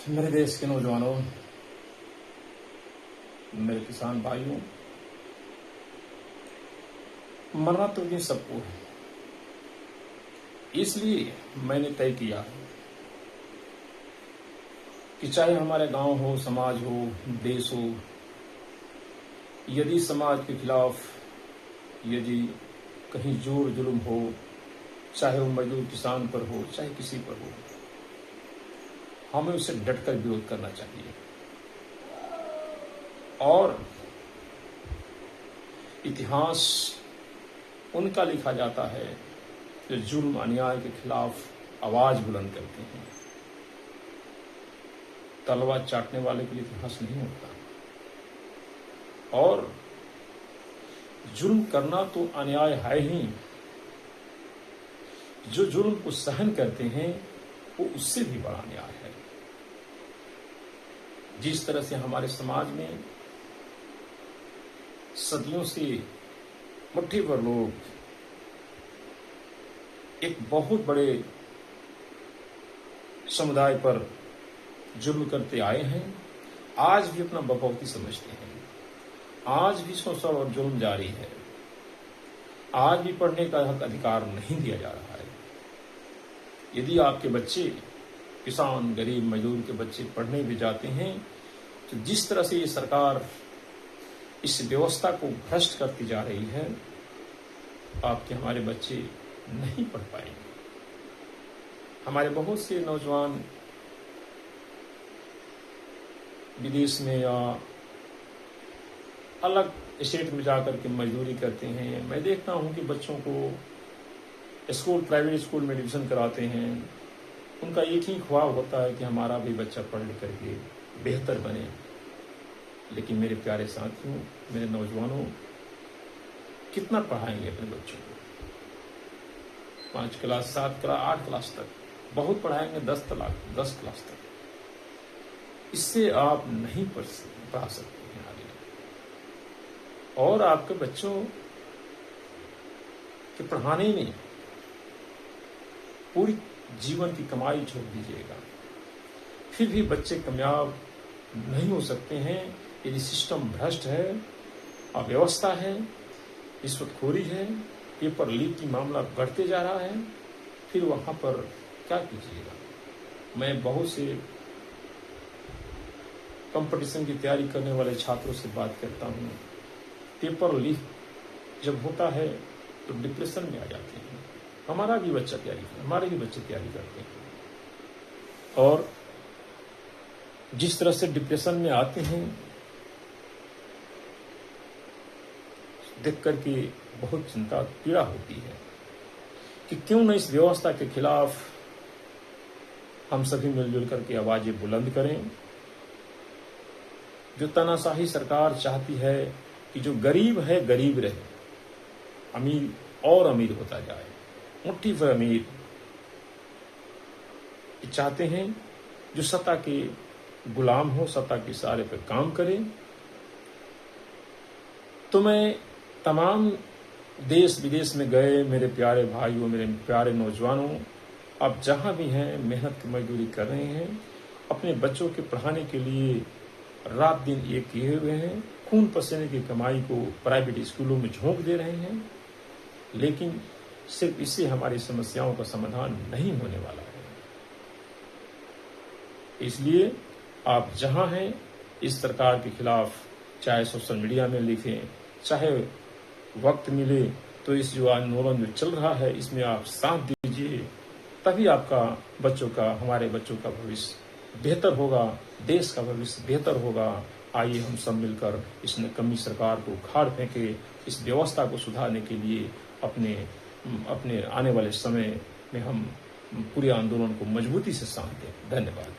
मेरे देश के नौजवानों, मेरे किसान भाइयों, मरना तो ये सबको है। इसलिए मैंने तय किया कि चाहे हमारे गांव हो, समाज हो, देश हो, यदि समाज के खिलाफ यदि कहीं जोर जुल्म हो, चाहे वो मजदूर किसान पर हो, चाहे किसी पर हो, हमें उसे डटकर विरोध करना चाहिए। और इतिहास उनका लिखा जाता है जो जुल्म अन्याय के खिलाफ आवाज बुलंद करते हैं। तलवार चाटने वाले के लिए इतिहास नहीं होता। और जुल्म करना तो अन्याय है ही, जो जुल्म को सहन करते हैं वो उससे भी बड़ा अन्याय है। जिस तरह से हमारे समाज में सदियों से मुट्ठी भर लोग एक बहुत बड़े समुदाय पर जुल्म करते आए हैं, आज भी अपना बकौती समझते हैं। आज भी शोषण और जुल्म जारी है। आज भी पढ़ने का हक अधिकार नहीं दिया जा रहा है। यदि आपके बच्चे, किसान, गरीब, मजदूर के बच्चे पढ़ने भी जाते हैं, तो जिस तरह से ये सरकार इस व्यवस्था को भ्रष्ट करती जा रही है, आपके हमारे बच्चे नहीं पढ़ पाएंगे। हमारे बहुत से नौजवान विदेश में या अलग स्टेट में जाकर के मजदूरी करते हैं। मैं देखता हूं कि बच्चों को स्कूल, प्राइवेट स्कूल में एडमिशन कराते हैं। उनका एक ही ख्वाब होता है कि हमारा भी बच्चा पढ़ लिख करके बेहतर बने। लेकिन मेरे प्यारे साथियों, मेरे नौजवानों, कितना पढ़ाएंगे अपने बच्चों को? 5 क्लास, 7 क्लास, 8 क्लास तक बहुत पढ़ाएंगे, 10 क्लास तक। इससे आप नहीं पढ़ा सकते हैं आगे। और आपके बच्चों के पढ़ाने में पूरी जीवन की कमाई छोड़ दीजिएगा, फिर भी बच्चे कामयाब नहीं हो सकते हैं यदि सिस्टम भ्रष्ट है, अव्यवस्था है, रिश्वतखोरी है, पेपर लीक की मामला बढ़ते जा रहा है। फिर वहां पर क्या कीजिएगा? मैं बहुत से कंपटीशन की तैयारी करने वाले छात्रों से बात करता हूं। पेपर लीक जब होता है तो डिप्रेशन में आ जाते हैं। हमारे भी बच्चे तैयारी करते हैं। और जिस तरह से डिप्रेशन में आते हैं, देख करके बहुत चिंता, पीड़ा होती है कि क्यों न इस व्यवस्था के खिलाफ हम सभी मिलजुल करके आवाजें बुलंद करें। जो तानाशाही सरकार चाहती है कि जो गरीब है गरीब रहे, अमीर और अमीर होता जाए, मुट्ठी भर अमीर चाहते हैं, जो सत्ता के गुलाम हो, सत्ता के इशारे पर काम करे। तो मैं तमाम देश विदेश में गए मेरे प्यारे भाइयों, मेरे प्यारे नौजवानों, आप जहां भी हैं, मेहनत की मजदूरी कर रहे हैं, अपने बच्चों के पढ़ाने के लिए रात दिन एक किए हुए हैं, खून पसीने की कमाई को प्राइवेट स्कूलों में झोंक दे रहे हैं। लेकिन सिर्फ इससे हमारी समस्याओं का समाधान नहीं होने वाला है। इसलिए आप जहां हैं, इस सरकार के खिलाफ चाहे सोशल मीडिया में लिखें, चाहे वक्त मिले तो इस जो आंदोलन जो चल रहा है इसमें आप साथ दीजिए। तभी आपका बच्चों का, हमारे बच्चों का भविष्य बेहतर होगा, देश का भविष्य बेहतर होगा। आइए हम सब मिलकर इस नकम्मी सरकार को उखाड़ फेंके, इस व्यवस्था को सुधारने के लिए अपने आने वाले समय में हम पूरे आंदोलन को मजबूती से साथ दें। धन्यवाद।